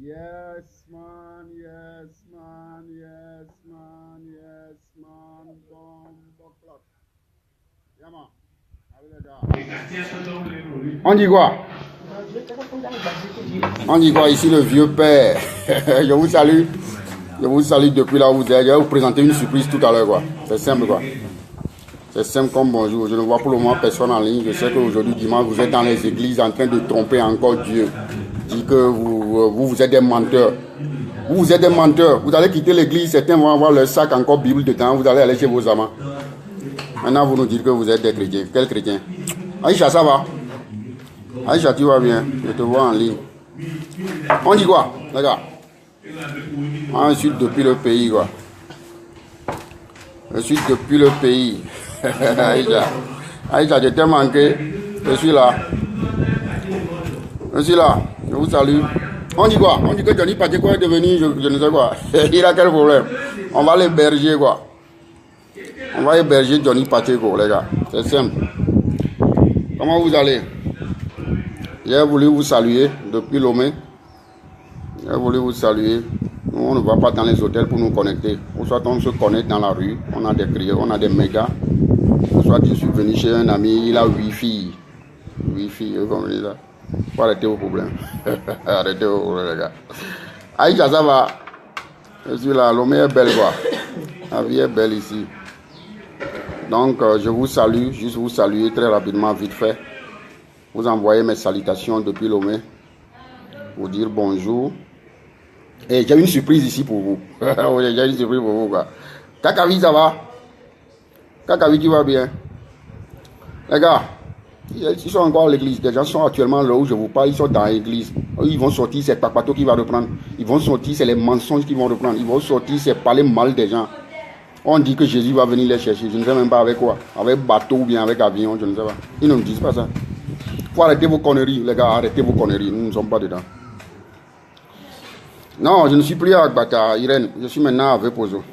Yes, man, yes, man, yes, man, yes, man, bomb clock. Yeah, man. On dit quoi? On dit quoi ici, le vieux père? Je vous salue. Je vous salue depuis là où vous êtes. Je vais vous présenter une surprise tout à l'heure, quoi. C'est simple, quoi. C'est simple comme bonjour. Je ne vois pour le moment personne en ligne. Je sais qu'aujourd'hui, dimanche, vous êtes dans les églises en train de tromper encore Dieu. Dit que vous êtes des menteurs. Vous êtes des menteurs. Vous allez quitter l'église. Certains vont avoir leur sac encore Bible dedans. Vous allez aller chez vos amants. Maintenant, vous nous dites que vous êtes des chrétiens. Quel chrétien? Aïcha, ça va? Aïcha, tu vas bien? Je te vois en ligne. On dit quoi, les gars? Je suis depuis le pays, quoi. Je suis depuis le pays. Aïcha, Aïcha, je t'ai manqué. Je suis là. Je suis là. Je vous salue. On dit quoi? On dit que Johnny Pacheco est devenu, je ne sais quoi. Il a quel problème? On va l'héberger, quoi. On va héberger Johnny Pacheco, les gars. C'est simple. Comment vous allez? J'ai voulu vous saluer depuis Lomé. J'ai voulu vous saluer. Nous, on ne va pas dans les hôtels pour nous connecter. Ou soit on se connecte dans la rue. On a des crieurs, on a des mégas. Ou soit je suis venu chez un ami, il a 8 filles. 8 filles, vous comprenez ça? Faut arrêter vos problèmes. Arrêtez vos problèmes, les gars. Aïcha, ça va? Je suis là. Lomé est belle, quoi. La vie est belle ici. Donc, je vous salue, juste vous saluer très rapidement, vite fait. Vous envoyez mes salutations depuis Lomé pour dire bonjour. Et j'ai une surprise ici pour vous. J'ai une surprise pour vous, quoi. Kakavi, ça va? Kakavi, tu vas bien? Les gars, ils sont encore à l'église. Les gens sont actuellement là où je vous parle, ils sont dans l'église. Ils vont sortir, c'est Papato qui va reprendre. Ils vont sortir, c'est les mensonges qui vont reprendre. Ils vont sortir, c'est parler mal des gens. On dit que Jésus va venir les chercher. Je ne sais même pas avec quoi. Avec bateau ou bien avec avion, je ne sais pas. Ils ne me disent pas ça. Il faut arrêter vos conneries, les gars. Arrêtez vos conneries. Nous ne sommes pas dedans. Non, je ne suis plus avec Bata, Irène. Je suis maintenant avec Pozo.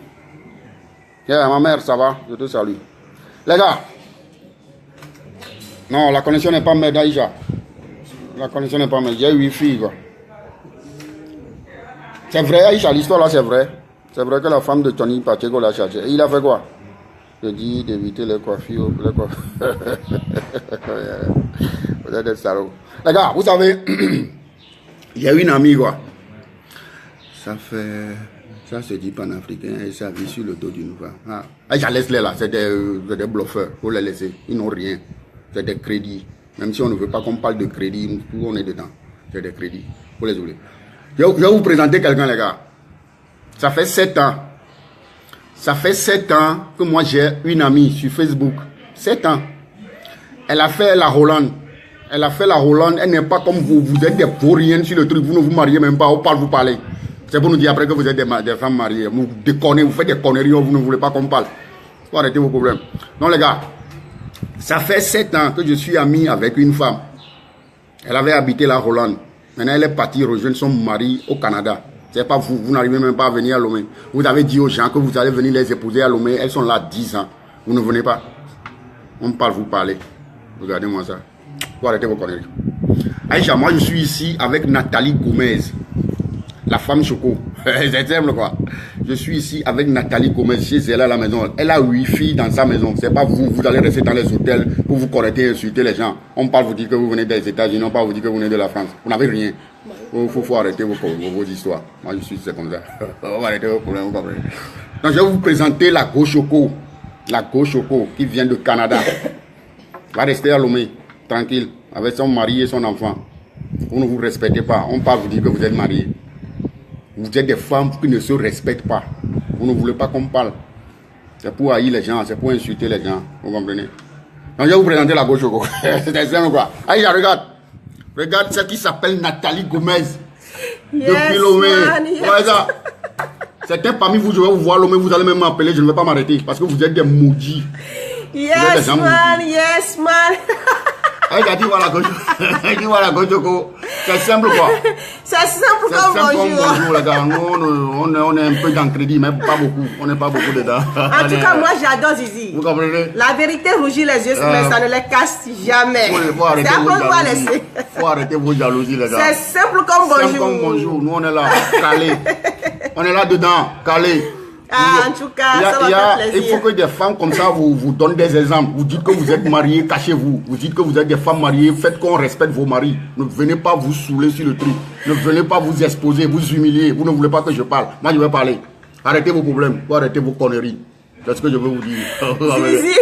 Ma mère, ça va? Je te salue. Les gars. Non, la connexion n'est pas mère d'Aïcha. La connexion n'est pas mère. J'ai 8 filles, quoi. C'est vrai, Aïcha, l'histoire là, c'est vrai. C'est vrai que la femme de Johnny Pacheco l'a cherché. Et il a fait quoi? Je dis d'éviter les coiffures. Vous êtes des salauds. Les gars, vous savez, il y a une amie, quoi. Ça se dit panafricain et ça vit sur le dos d'une femme. Ah, laisse-les là, c'est des bluffeurs. Faut les laisser. Ils n'ont rien. C'est des crédits. Même si on ne veut pas qu'on parle de crédit, tout on est dedans. C'est des crédits. Faut les oublier. Je vais vous présenter quelqu'un, les gars. Ça fait 7 ans. Ça fait 7 ans que moi j'ai une amie sur Facebook. 7 ans. Elle a fait la Hollande. Elle a fait la Hollande. Elle n'est pas comme vous. Vous êtes des vauriens sur le truc. Vous ne vous mariez même pas. On parle, vous parlez. C'est pour nous dire après que vous êtes des femmes mariées. Vous déconnez, vous faites des conneries. Vous ne voulez pas qu'on parle. Il faut arrêter vos problèmes. Non, les gars. Ça fait 7 ans que je suis ami avec une femme. Elle avait habité la Hollande. Maintenant, elle est partie rejoindre son mari au Canada. C'est pas vous, vous n'arrivez même pas à venir à Lomé. Vous avez dit aux gens que vous allez venir les épouser à Lomé. Elles sont là 10 ans. Vous ne venez pas. On parle, vous parlez. Regardez-moi ça. Vous arrêtez vos conneries. Aïcha, moi je suis ici avec Nathalie Gomez. La femme choco. C'est simple, quoi. Je suis ici avec Nathalie Gomez chez elle à la maison. Elle a 8 filles dans sa maison. C'est pas vous. Vous allez rester dans les hôtels pour vous correcter et insulter les gens. On parle, vous dire que vous venez des États-Unis. On parle, vous dire que vous venez de la France. Vous n'avez rien. Il faut arrêter vos histoires. Moi, je suis, c'est comme ça. On va arrêter vos problèmes, vous comprenez. Donc, je vais vous présenter la Go Choco. La Go Choco qui vient de Canada. Va rester à Lomé, tranquille, avec son mari et son enfant. Vous ne vous respectez pas. On parle, vous dire que vous êtes mariés. Vous êtes des femmes qui ne se respectent pas. Vous ne voulez pas qu'on parle. C'est pour haïr les gens, c'est pour insulter les gens. Vous comprenez? Donc, je vais vous présenter la Go Choco. C'est simple, quoi. Allez, regarde. Regarde ce qui s'appelle Nathalie Gomez. Yes, depuis Lomé. Yes. Ouais, ça. Certains parmi vous, je vais vous voir Lomé, vous allez même m'appeler, je ne vais pas m'arrêter. Parce que vous êtes des maudits. Yes, man. Yes, man. Aïcha, tu vois la gauche. Tu vois la gauche, c'est simple quoi. C'est simple comme bonjour. Bonjour les gars. On est un peu dans le crédit, mais pas beaucoup. On n'est pas beaucoup dedans. En tout cas, moi j'adore Zizi. Vous comprenez? La vérité rougit les yeux, mais ça ne les casse jamais. C'est à prendre à laisser. Faut arrêter vos jalousies les gars. C'est simple comme bonjour. Simple comme bonjour. Nous on est là, calé. On est là dedans, calé. Ah, en tout cas, ça va faire plaisir. Il faut que des femmes comme ça vous donnent des exemples. Vous dites que vous êtes mariés, cachez-vous. Vous dites que vous êtes des femmes mariées, faites qu'on respecte vos maris. Ne venez pas vous saouler sur le truc. Ne venez pas vous exposer, vous humilier. Vous ne voulez pas que je parle. Moi, je vais parler. Arrêtez vos problèmes, vous arrêtez vos conneries. C'est ce que je veux vous dire. Zizi.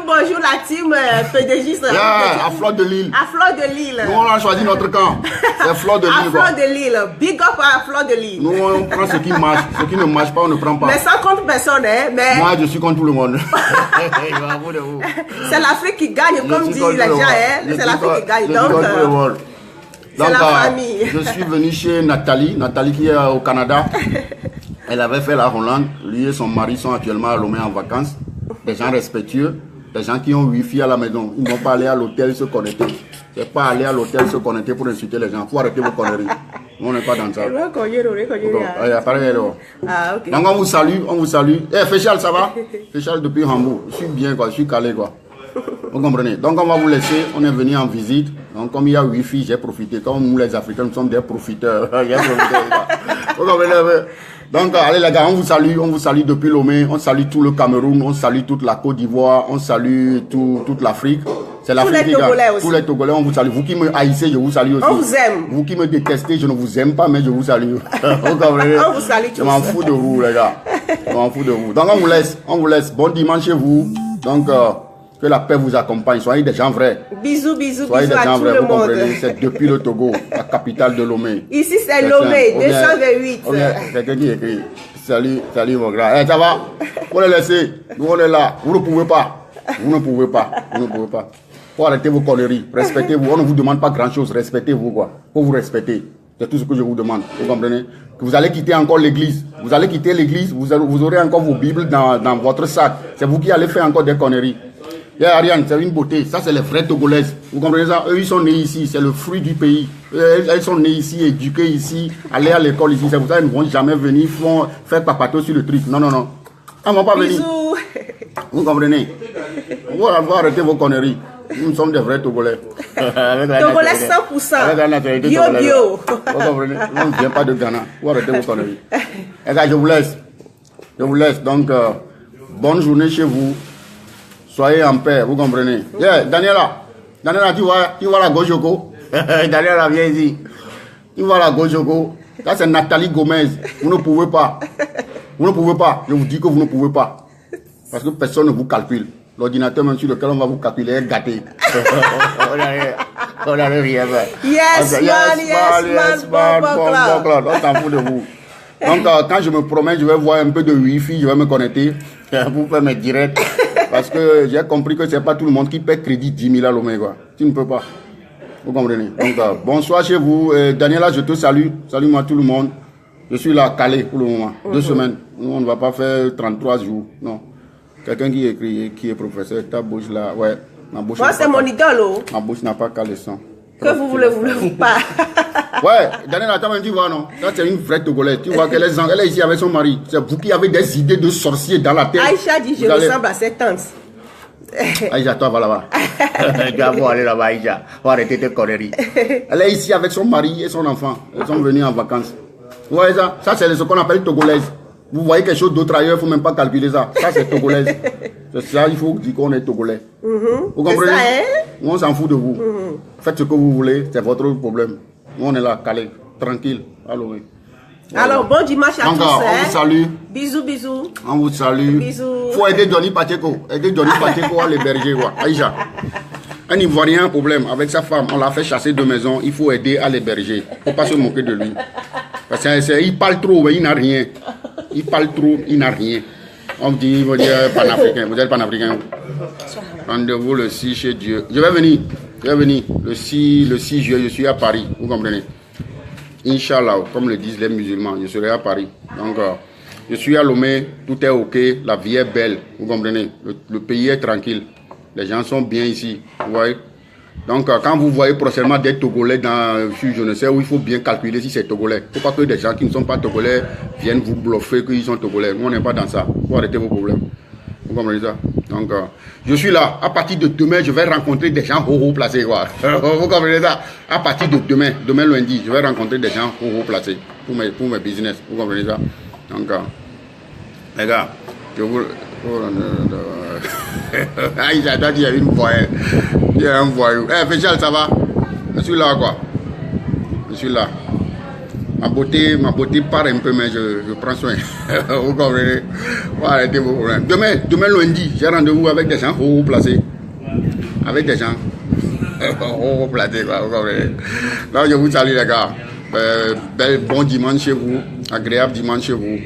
Bonjour la team PDG. À Fleur de Lille. À Fleur de Lille. Nous, on a choisi notre camp. C'est Fleur de Lille. À Fleur de Lille. Big up à Fleur de Lille. Nous, on prend ce qui marche. Ce qui ne marche pas, on ne prend pas. Mais sans contre personne, hein. Mais... Moi, je suis contre tout le monde. C'est l'Afrique qui gagne, comme disent les gens. Hein. C'est l'Afrique qui gagne. Donc, c'est la famille. Je suis venu chez Nathalie. Nathalie qui est au Canada. Elle avait fait la Hollande. Lui et son mari sont actuellement à Lomé en vacances. Des gens respectueux. Des gens qui ont wifi à la maison. Ils n'ont pas allé à l'hôtel se connecter. C'est pas aller à l'hôtel se connecter pour insulter les gens. Il faut arrêter vos conneries. On n'est pas dans ça. Donc on vous salue, on vous salue. Eh, Féchal, ça va? Féchal depuis Hambourg. Je suis bien, quoi. Je suis calé, quoi. Vous comprenez? Donc on va vous laisser. On est venu en visite. Donc comme il y a wifi, j'ai profité. Comme nous les Africains, nous sommes des profiteurs. Vous comprenez? Donc, allez les gars, on vous salue depuis Lomé, on salue tout le Cameroun, on salue toute la Côte d'Ivoire, on salue toute l'Afrique. C'est l'Afrique qui gagne. Tous les Togolais, on vous salue. Vous qui me haïssez, je vous salue aussi. On vous aime. Vous qui me détestez, je ne vous aime pas, mais je vous salue. Vous comprenez? On vous salue tous. Je m'en fous de vous, les gars. Je m'en fous de vous. Donc, on vous laisse. Bon dimanche chez vous. Donc, que la paix vous accompagne. Soyez des gens vrais. Bisous, bisous, Soyez bisous des gens à tout vrais, le vous monde. comprenez? C'est depuis le Togo, la capitale de Lomé. Ici, c'est Lomé, 228. C'est quelqu'un qui écrit. Salut mon grand. Eh, ça va? Vous les laissez. Nous, on est là. Vous ne pouvez pas. Vous ne pouvez pas. Vous ne pouvez pas. Faut arrêter vos conneries. Respectez-vous. On ne vous demande pas grand-chose. Respectez-vous, quoi. Faut vous respecter. C'est tout ce que je vous demande. Vous comprenez? Que vous allez quitter encore l'église. Vous allez quitter l'église. Vous aurez encore vos Bibles dans votre sac. C'est vous qui allez faire encore des conneries. Yeah, Ariane, c'est une beauté. Ça, c'est les vraies Togolaises. Vous comprenez ça? Eux, ils sont nés ici. C'est le fruit du pays. Elles sont nés ici, éduquées ici, aller à l'école ici. C'est pour ça qu'ils ne vont jamais venir faire papato sur le truc. Non, non, non. Elles ne vont pas venir. Vous comprenez? Vous arrêter vos conneries. Nous sommes des vrais Togolais. Togolais 100%. Bio, bio. Vous comprenez? On ne vient pas de Ghana. Vous arrêtez vos conneries. Et là, je vous laisse. Je vous laisse. Donc, bonne journée chez vous. Soyez en paix, vous comprenez? Yeah, Daniela, tu vois la Gojoko? Daniela, viens ici. Tu vois la Gojoko? Ça, c'est Nathalie Gomez. Vous ne pouvez pas. Vous ne pouvez pas. Je vous dis que vous ne pouvez pas. Parce que personne ne vous calcule. L'ordinateur, même sur lequel on va vous calculer, est gâté. On n'arrive rien fait. Yes, man. On s'en fout de vous. Donc, quand je me promets, je vais voir un peu de wifi, je vais me connecter pour faire mes directs. Parce que j'ai compris que ce n'est pas tout le monde qui paie crédit 10 000 à Lomé, quoi. Tu ne peux pas. Vous comprenez? Donc, bonsoir chez vous. Daniela, je te salue. Salut-moi tout le monde. Je suis là, calé pour le moment. 2 semaines. Nous, on ne va pas faire 33 jours. Non. Quelqu'un qui écrit, qui est professeur, ta bouche là, ouais. Ma bouche. Moi, c'est mon idole. Ma bouche n'a pas calé sang. Que vous voulez-vous pas? Ouais, Daniela, tu vois, non? Ça, c'est une vraie Togolaise. Tu vois qu'elle est ici avec son mari. C'est vous qui avez des idées de sorcier dans la tête. Aïcha dit, je ressemble à cette tante. Aïcha, toi, va là-bas. Tu vas aller là-bas, Aïcha. Faut arrêter tes conneries. Elle est ici avec son mari et son enfant. Ils sont venus en vacances. Vous voyez ça? Ça, c'est ce qu'on appelle Togolaise. Vous voyez quelque chose d'autre ailleurs, il ne faut même pas calculer ça. Ça, c'est Togolaise. C'est ça, il faut dire qu'on est Togolais. Vous comprenez? Ça, hein? On s'en fout de vous. Faites ce que vous voulez, c'est votre problème. On est là, calé, tranquille. Allô. Alors, bon dimanche à tous. On vous salue. Bisous, bisous. On vous salue. Bisous. Faut aider Johnny Pacheco. Aider Johnny Pacheco à l'héberger. Aïcha. Un Ivoirien, problème avec sa femme. On l'a fait chasser de maison. Il faut aider à l'héberger. Il ne faut pas se moquer de lui. Parce qu'il parle trop, mais il n'a rien. Il parle trop, il n'a rien. On me dit, vous êtes panafricain. Vous êtes panafricain. Rendez-vous le 6 chez Dieu. Je vais venir. Le 6 juillet, je suis à Paris. Vous comprenez? Inch'Allah, comme le disent les musulmans, je serai à Paris. Donc, je suis à Lomé, tout est ok, la vie est belle. Vous comprenez? Le pays est tranquille. Les gens sont bien ici. Vous voyez? Donc, quand vous voyez prochainement des Togolais dans je ne sais où, il faut bien calculer si c'est Togolais. Il ne faut pas que des gens qui ne sont pas Togolais viennent vous bluffer qu'ils sont Togolais. Nous, on n'est pas dans ça. Il faut arrêter vos problèmes. Vous comprenez ça? Donc, je suis là. À partir de demain, je vais rencontrer des gens haut placés. Quoi. Vous comprenez ça? À partir de demain lundi, je vais rencontrer des gens haut placés pour mes business. Vous comprenez ça? Donc, les gars, je vous... Aïcha, toi, tu as une voix. Tu es un voyou. Féchal, ça va? Je suis là, quoi. Je suis là. Ma beauté part un peu, mais je prends soin. Vous comprenez? Vous arrêtez vos problèmes. Demain lundi, j'ai rendez-vous avec des gens haut placés. Avec des gens haut placés, quoi. Vous comprenez? Donc, je vous salue, les gars. Bon dimanche chez vous. Agréable dimanche chez vous.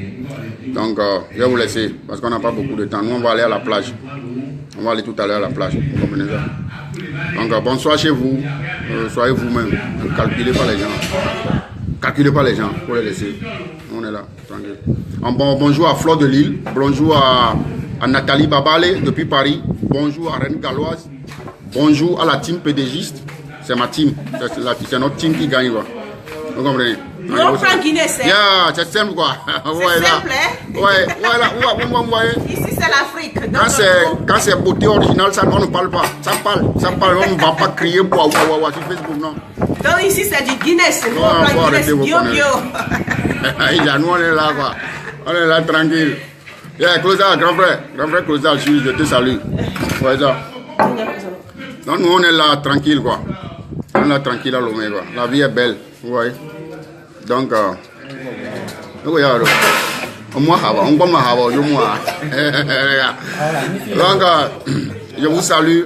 Donc, je vais vous laisser parce qu'on n'a pas beaucoup de temps. Nous, on va aller à la plage. On va aller tout à l'heure à la plage. Vous comprenez ça? Donc, bonsoir chez vous. Soyez vous-même. Ne calculez pas les gens. Calculez pas les gens. Il faut les laisser. On est là. Tranquille. Bonjour à Fleur de Lille. Bonjour à Nathalie Babale depuis Paris. Bonjour à Reine Galloise. Bonjour à la team PDGiste. C'est ma team. C'est notre team qui gagne. Quoi. Vous comprenez? Non, Franck Guinness. C'est simple quoi. C'est simple, hein? Ouais. Ici, c'est l'Afrique. Quand c'est beauté originale, ça, on ne parle pas. Ça parle. On ne va pas crier sur Facebook, non. Donc ici, c'est du Guinness. Nous, on prend Guinness bio. Nous, on est là, quoi. On est là, tranquille. Clausa, grand frère Clausa, je te salue. Ouais, ça. Donc, nous, on est là, tranquille, quoi. On est là, tranquille à Lomé, quoi. La vie est belle, vous voyez. Donc, je vous salue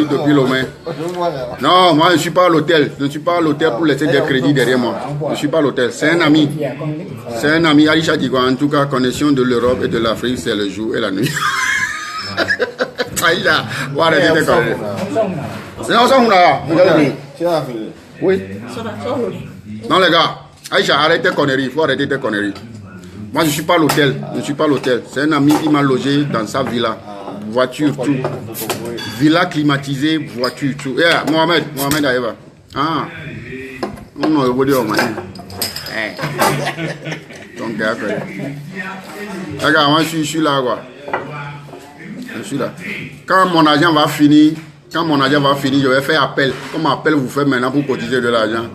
depuis Lomé. Non, moi je ne suis pas à l'hôtel. Je ne suis pas à l'hôtel pour laisser des crédits derrière moi. Je ne suis pas à l'hôtel. C'est un ami. C'est un ami. Aïcha dit quoi? En tout cas, connexion de l'Europe et de l'Afrique, c'est le jour et la nuit. Aïcha, vous arrêtez de conneries. C'est non, ça, on a. Oui. Non, les gars. Aïcha, arrête tes conneries, il faut arrêter tes conneries. Moi, je ne suis pas à l'hôtel, C'est un ami qui m'a logé dans sa villa. Voiture, tout. Villa climatisée, voiture, tout. Mohamed Aïva. Ah. Non, je veux dire, donc, regarde, moi, je suis là, quoi. Je suis là. Quand mon argent va finir, je vais faire appel. Comme appel vous faites maintenant pour cotiser de l'argent.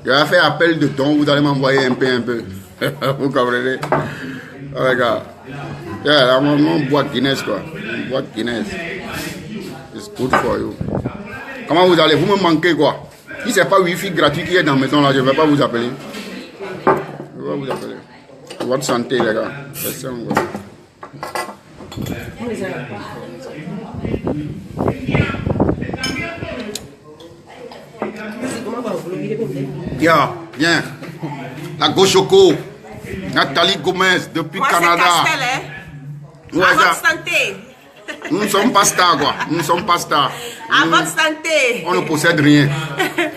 Je vais faire appel de dons, vous allez m'envoyer un peu. Vous comprenez? Oh, regarde. Là, on boit Guinness, quoi. On boit Guinness. It's good for you. Comment vous allez? Vous me manquez, quoi. Si ce n'est pas Wi-Fi gratuit qui est dans la maison, là, je ne vais pas vous appeler. Votre santé, les gars. C'est ça, quoi. Bien. La Gochoko, Nathalie Gomez depuis Canada. Castel, hein? Ouais, à votre santé. Nous ne sommes pas stars, quoi. Nous ne sommes pas stars. À votre santé. On ne possède rien.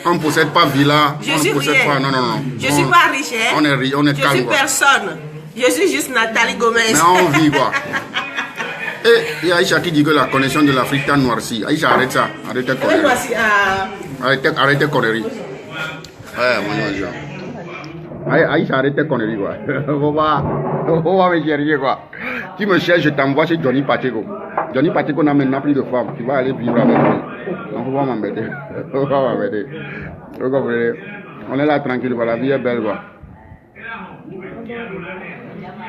On ne possède pas villa. Je suis rien. Non. Je ne suis pas riche, hein? On est calme. Je suis personne. Je suis juste Nathalie Gomez. Mais on vit, quoi. Et Aïcha qui dit que la connexion de l'Afrique t'a noirci. Aïcha, arrête ça. Arrête tes conneries. Arrête tes conneries. Ouais, mon Aïcha, arrête tes conneries, quoi. On va me chercher, quoi. Tu me cherches, je t'envoie chez Johnny Pacheco. Johnny Pacheco n'a maintenant plus de femme. Tu vas aller vivre avec lui. Donc, on va m'embêter. Vous comprenez? On est là tranquille, quoi. La vie est belle, quoi.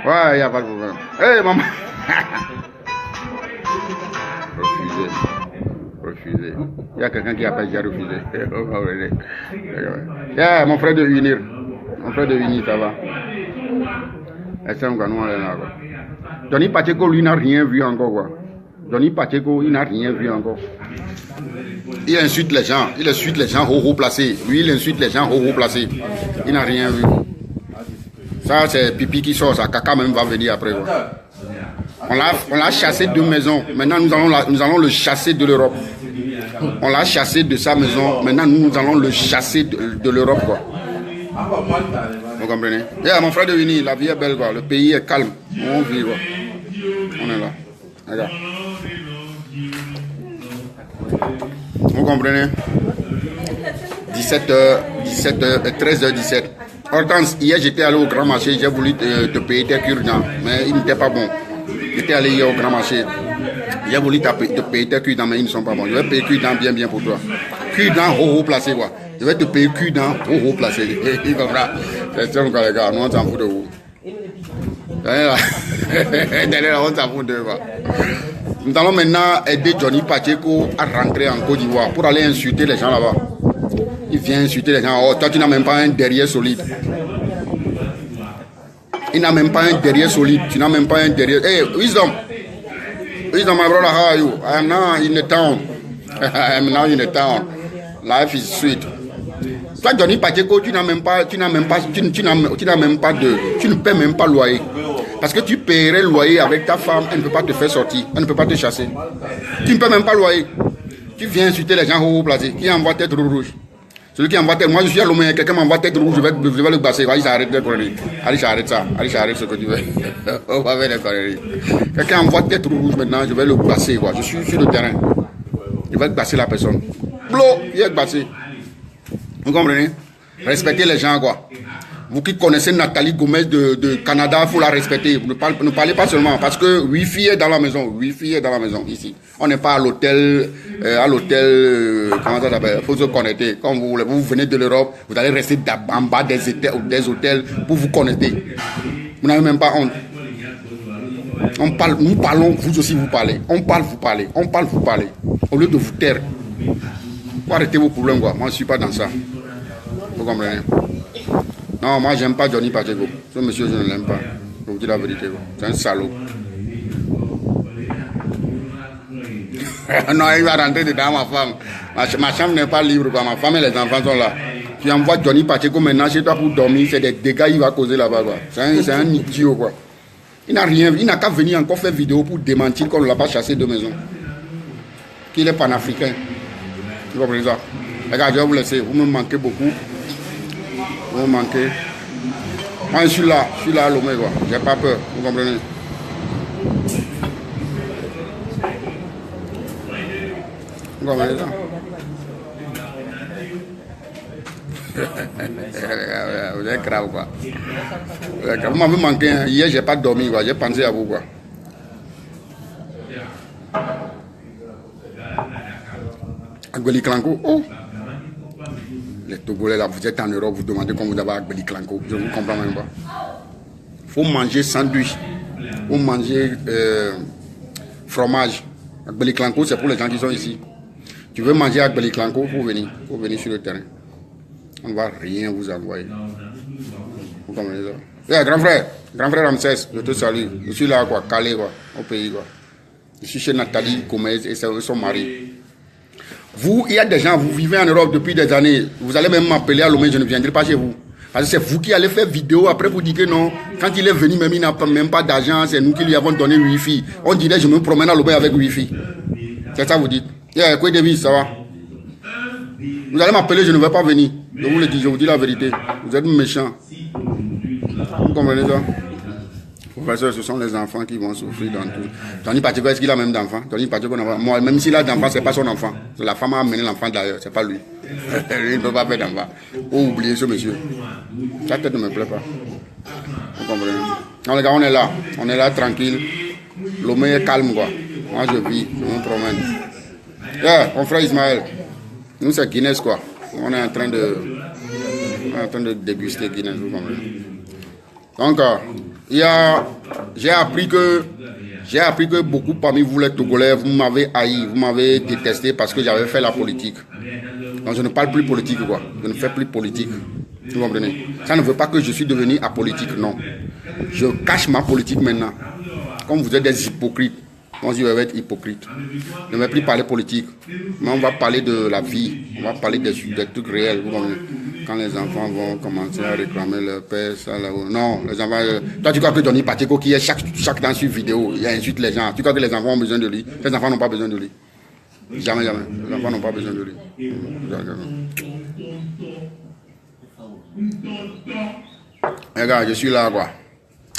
Ouais, il n'y a pas de problème. Hey, maman. Refusé. Il y a quelqu'un qui appelle, j'ai refusé. Yeah, mon frère de Unir. Ça va. Nous, on est là, quoi. Johnny Pacheco, lui, n'a rien vu encore, quoi. Johnny Pacheco, il n'a rien vu encore. Il insulte les gens haut placés. Lui, il insulte les gens haut placés. Il n'a rien vu. Ça, c'est pipi qui sort, ça. Caca même va venir après, quoi. On l'a chassé de maison. Maintenant, nous allons le chasser de l'Europe. On l'a chassé de sa maison. Maintenant, nous allons le chasser de l'Europe, quoi. Vous comprenez? Yeah, mon frère de Vini, la vie est belle, quoi. Le pays est calme. On vit, quoi. On est là. Regarde. Vous comprenez? 17h, 13h17. Hortense, hier j'étais allé au grand marché, j'ai voulu te payer tes cure-dents, mais ils n'étaient pas bons. J'étais allé hier au grand marché, j'ai voulu te payer tes cure-dents, mais ils ne sont pas bons. Je vais payer cure-dents bien pour toi. Cure-dents haut placé quoi. Je vais te payer cure-dents haut placé. Il comprend. C'est ça les gars, nous on s'en fout de vous. Derrière on s'en fout de vous. Nous allons maintenant aider Johnny Pacheco à rentrer en Côte d'Ivoire pour aller insulter les gens là-bas. Il vient insulter les gens. Oh, toi, tu n'as même pas un derrière solide. Il n'a même pas un derrière solide. Tu n'as même pas un derrière. Hey, Wisdom. Wisdom, my brother, how are you? I am now in the town. I am now in the town. Life is sweet. Toi, Johnny Pacheco, tu ne paies même pas loyer. Parce que tu paierais le loyer avec ta femme, elle ne peut pas te faire sortir. Elle ne peut pas te chasser. Tu ne paies même pas loyer. Tu viens insulter les gens haut placés. Qui envoie tête rouge? Celui qui envoie tête, moi je suis à l'homme, quelqu'un m'envoie tête rouge, je vais le passer. Allez, j'arrête les conneries. Allez, j'arrête ça. Allez, j'arrête ce que tu veux. On va faire les conneries. Quelqu'un envoie tête rouge maintenant, je vais le passer. Quoi. Je suis sur le terrain. Je vais passer la personne. Blo, il est passé. Vous comprenez? Respectez les gens, quoi. Vous qui connaissez Nathalie Gomez de Canada, il faut la respecter. Ne parlez pas seulement, parce que Wi-Fi est dans la maison. Wi-Fi est dans la maison, ici. On n'est pas à l'hôtel, comment ça s'appelle? Il faut se connecter. Quand vous venez de l'Europe, vous allez rester en bas des hôtels pour vous connecter. Vous n'avez même pas honte. Nous parlons, vous aussi vous parlez. On parle, vous parlez. On parle, vous parlez. Au lieu de vous taire. Vous arrêtez vos problèmes, quoi. Moi, je ne suis pas dans ça. Vous comprenez? Non, moi, j'aime pas Johnny Pacheco. Ce monsieur, je ne l'aime pas. Je vous dis la vérité. C'est un salaud. Non, il va rentrer dedans, ma femme. Ma chambre n'est pas libre, quoi. Ma femme et les enfants sont là. Tu envoies Johnny Pacheco maintenant chez toi pour dormir. C'est des dégâts qu'il va causer là-bas, quoi. C'est un idiot, quoi. Il n'a rien. Il n'a qu'à venir encore faire vidéo pour démentir qu'on ne l'a pas chassé de maison. Qu'il est panafricain. Vous comprenez ça? Regarde, je vais vous laisser. Vous me manquez beaucoup. Vous me manquez. Moi, je suis là à Lomé, quoi. J'ai pas peur. Vous comprenez? Vous comprenez ça? Vous êtes grave, quoi. Vous m'avez manqué. Hein. Hier, j'ai pas dormi, quoi. J'ai pensé à vous, quoi. Agbeli Clanco. Oh! Les Togolais là, vous êtes en Europe, vous demandez comment vous avez Agbeli Clanco. Je ne vous comprends même pas. Il faut manger sandwich. Il faut manger fromage. Agbeli Clanco, c'est pour les gens qui sont ici. Tu veux manger Agbeli Clanco, il faut venir. Il faut venir sur le terrain. On ne va rien vous envoyer. Vous comprenez ça? Yeah, grand frère Ramsès, je te salue. Je suis là, quoi, calé, quoi, au pays, quoi. Je suis chez Nathalie Gomez et son mari. Vous, il y a des gens, vous vivez en Europe depuis des années. Vous allez même m'appeler à Lomé, je ne viendrai pas chez vous. Parce que c'est vous qui allez faire vidéo, après vous dites que non. Quand il est venu, même il n'a même pas d'argent, c'est nous qui lui avons donné Wi-Fi. On dirait je me promène à Lomé avec Wi-Fi. C'est ça vous dites. Yeah, quoi Davis, ça va? Vous allez m'appeler, je ne vais pas venir. Je vous le dis, je vous dis la vérité. Vous êtes méchants. Vous comprenez ça? Professeur, ce sont les enfants qui vont souffrir dans tout. Johnny Pacheco, est-ce qu'il a même d'enfants? Johnny Pacheco n'a pas. Moi, même s'il a d'enfants, ce n'est pas son enfant. La femme a amené l'enfant d'ailleurs, ce n'est pas lui. Il ne peut pas faire d'enfant. Oh, oubliez ce monsieur. Sa tête ne me plaît pas. Vous comprenez? Non, les gars, on est là tranquille. Lomé est calme, quoi. Moi, je vis, je me promène. Yeah, mon frère Ismaël. Nous, c'est Guinness, quoi. On est en train de déguster Guinness, vous comprenez? Donc, j'ai appris que beaucoup parmi vous les Togolais, vous m'avez haï, vous m'avez détesté parce que j'avais fait la politique. Donc je ne parle plus politique, quoi. Je ne fais plus politique. Vous comprenez? Ça ne veut pas que je suis devenu apolitique, non. Je cache ma politique maintenant. Comme vous êtes des hypocrites, moi je vais être hypocrite. Je ne vais plus parler politique. Mais on va parler de la vie. On va parler des trucs réels. Vous comprenez? Quand les enfants vont commencer à réclamer leur père, ça là. Non, les enfants. Toi, tu crois que Johnny Pacheco qui est chaque temps sur vidéo, il insulte les gens. Tu crois que les enfants ont besoin de lui? Les enfants n'ont pas besoin de lui. Jamais, jamais. Les enfants n'ont pas besoin de lui. Regarde, je suis là, quoi.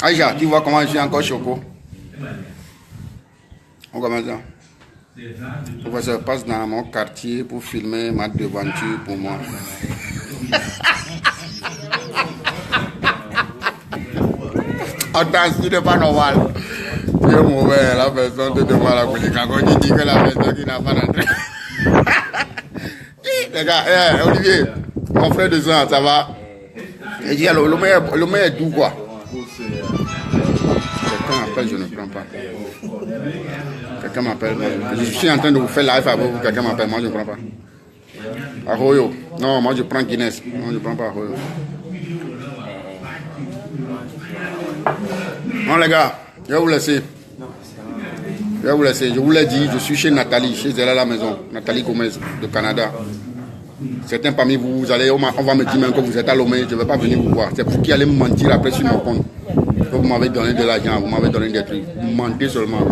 Aïcha, tu vois comment je suis encore choco? On commence ça. Le professeur passe dans mon quartier pour filmer ma devanture pour moi. Attends, ce n'est pas normal. Tu es mauvais, la personne te demande la police. Quand tu dis que la personne qui n'a pas d'entrée. Les gars, Olivier, mon frère de sang, ça va? Il dit, alors, le meilleur est doux, quoi. Quelqu'un m'appelle, je ne prends pas. Quelqu'un m'appelle, je suis en train de vous faire live avec vous. Quelqu'un m'appelle, moi je ne prends pas. Arroyo. Non, moi je prends Guinness. Moi je ne prends pas Arroyo. Non les gars, je vais vous laisser. Je vais vous laisser. Je vous l'ai dit, je suis chez Nathalie, chez elle à la maison. Nathalie Gomez, de Canada. Certains parmi vous, on va me dire même que vous êtes à Lomé, je ne vais pas venir vous voir. C'est vous qui allez me mentir après sur mon compte. Que vous m'avez donné de l'argent, vous m'avez donné des trucs. Vous mentez seulement.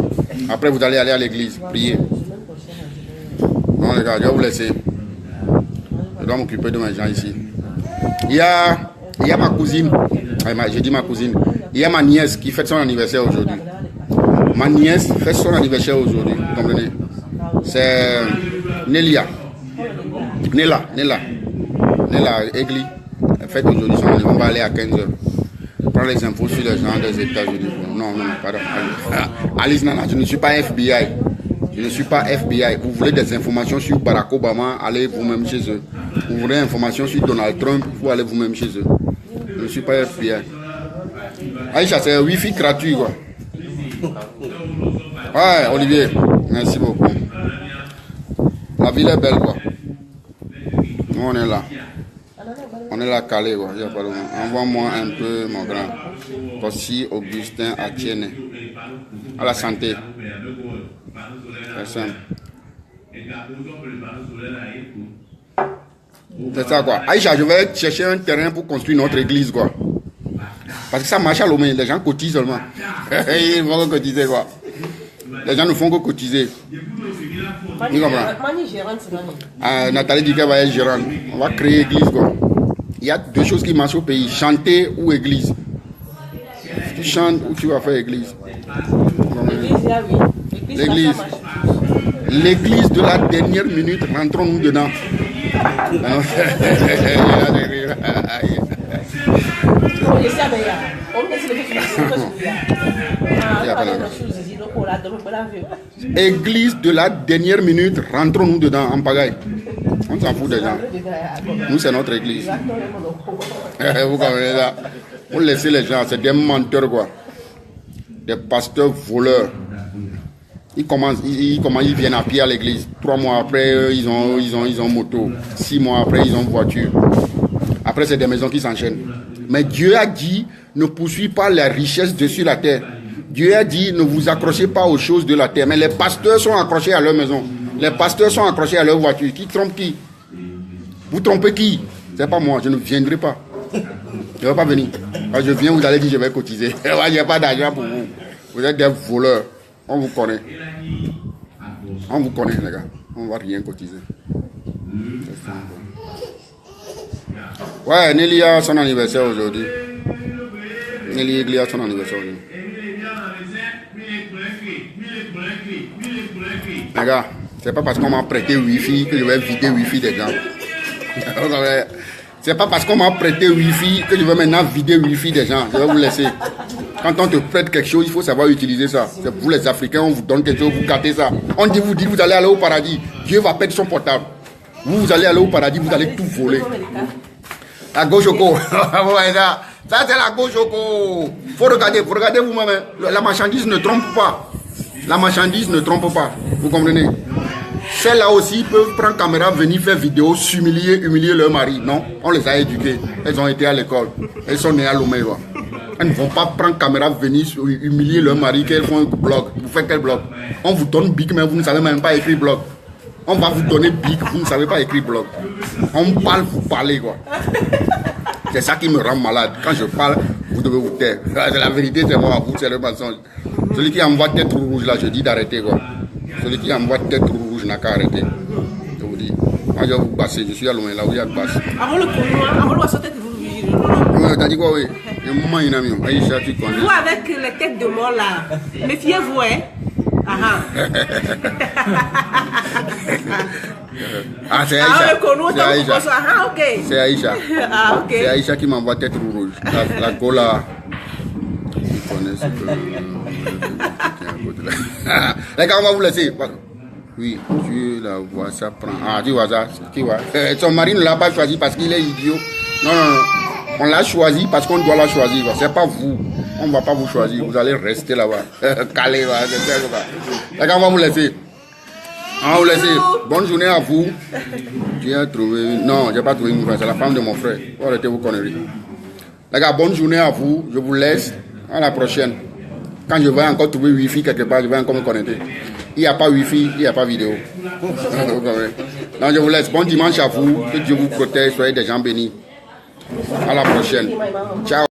Après, vous allez aller à l'église, prier. Non les gars, je vais vous laisser. Je dois m'occuper de mes gens ici. Il y a ma cousine, j'ai dit ma cousine, il y a ma nièce qui fête son anniversaire aujourd'hui. Ma nièce fait son anniversaire aujourd'hui, vous comprenez? C'est Néla Egli. Elle fête aujourd'hui son anniversaire, on va aller à 15h. Prends les infos sur les gens des États-Unis. Non, pardon. Alice Nana, je ne suis pas FBI. Je ne suis pas FBI. Vous voulez des informations sur Barack Obama, allez vous-même chez eux. Vous voulez des informations sur Donald Trump, vous allez vous-même chez eux. Je ne suis pas FBI. Aïcha, c'est un Wi-Fi gratuit, quoi. Ouais, Olivier, merci beaucoup. La ville est belle, quoi. Nous, on est là. On est là calé, quoi. Envoie-moi un peu, mon grand. Voici Augustin Atienne. À la santé. C'est simple. C'est ça, quoi. Aïcha, je vais chercher un terrain pour construire notre église, quoi. Parce que ça marche à Lomé. Les gens cotisent seulement. Ils vont que cotiser, quoi. Les gens ne font que cotiser. Nathalie dit qu'elle va être gérante. On va créer église, quoi. Il y a deux choses qui marchent au pays, chanter ou église. Tu chantes ou tu vas faire église. L'église. L'église de la dernière minute, rentrons-nous dedans. Église de la dernière minute, rentrons-nous dedans en pagaille. On s'en fout des gens. Nous, c'est notre église. Vous comprenez ça? Vous laissez les gens, c'est des menteurs, quoi. Des pasteurs voleurs. Ils viennent à pied à l'église. 3 mois après, ils ont moto. 6 mois après, ils ont voiture. Après, c'est des maisons qui s'enchaînent. Mais Dieu a dit, ne poursuivez pas les richesses dessus la terre. Dieu a dit, ne vous accrochez pas aux choses de la terre. Mais les pasteurs sont accrochés à leur maison. Les pasteurs sont accrochés à leur voiture. Qui trompe qui? Vous trompez qui? C'est pas moi, je ne viendrai pas. Je ne vais pas venir. Quand je viens, vous allez dire, je vais cotiser. Il n'y a pas d'argent pour vous. Vous êtes des voleurs. On vous connaît. On vous connaît, les gars. On ne va rien cotiser. Ouais, Nelly a son anniversaire aujourd'hui. Nelly a son anniversaire aujourd'hui. Les gars, c'est pas parce qu'on m'a prêté Wi-Fi que je vais vider Wi-Fi des gens. C'est pas parce qu'on m'a prêté Wi-Fi que je vais maintenant vider Wi-Fi des gens. Je vais vous laisser. Quand on te prête quelque chose, il faut savoir utiliser ça. C'est vous les Africains, on vous donne quelque chose, vous gâtez ça. On dit, vous allez aller au paradis. Dieu va perdre son portable. Vous allez aller au paradis, vous allez tout voler. La gauche au co. Ça, c'est la gauche au co. Faut regarder vous-même. La marchandise ne trompe pas. La marchandise ne trompe pas. Vous comprenez? Celles-là aussi peuvent prendre caméra, venir faire vidéo, humilier leur mari. Non, on les a éduquées. Elles ont été à l'école. Elles sont nées à Lomé. Elles ne vont pas prendre caméra, venir humilier leur mari, qu'elles font un blog. Vous faites quel blog? On vous donne Bic, mais vous ne savez même pas écrire blog. On va vous donner Bic, vous ne savez pas écrire blog. On parle, vous parlez, quoi. C'est ça qui me rend malade. Quand je parle, vous devez vous taire. La vérité, c'est moi, vous, c'est le mensonge. Celui qui envoie tête rouge, là, je dis d'arrêter, quoi. Celui qui envoie tête rouge n'a qu'à arrêter. Je vous dis. Moi, je vais vous passer. Je suis à Lomé, là où il y a de basse. Avant le tête rouge. T'as dit quoi, oui? Vous avec les têtes de mort, là, méfiez-vous, hein. Ah, c'est Aïcha. Ok. C'est Aïcha. Ah, ok. C'est Aïcha qui m'envoie tête rouge. La cola. Tu connais ce que... Les gars, on va vous laisser. Oui, tu la vois, ça prend. Ah, tu vois ça. Tu vois. Son mari ne l'a pas choisi parce qu'il est idiot. Non, non, non. On l'a choisi parce qu'on doit la choisir. C'est pas vous. On ne va pas vous choisir. Vous allez rester là-bas. Calé, là. Les gars, on va vous laisser. On va vous laisser. Bonne journée à vous. Tu as trouvé... Non, je n'ai pas trouvé une nouvelle. C'est la femme de mon frère. Arrêtez vos conneries. Les gars, bonne journée à vous. Je vous laisse. À la prochaine. Quand je vais encore trouver Wi-Fi quelque part, je vais encore me connecter. Il n'y a pas Wi-Fi, il n'y a pas vidéo. Donc je vous laisse. Bon dimanche à vous. Que Dieu vous protège. Soyez des gens bénis. À la prochaine. Ciao.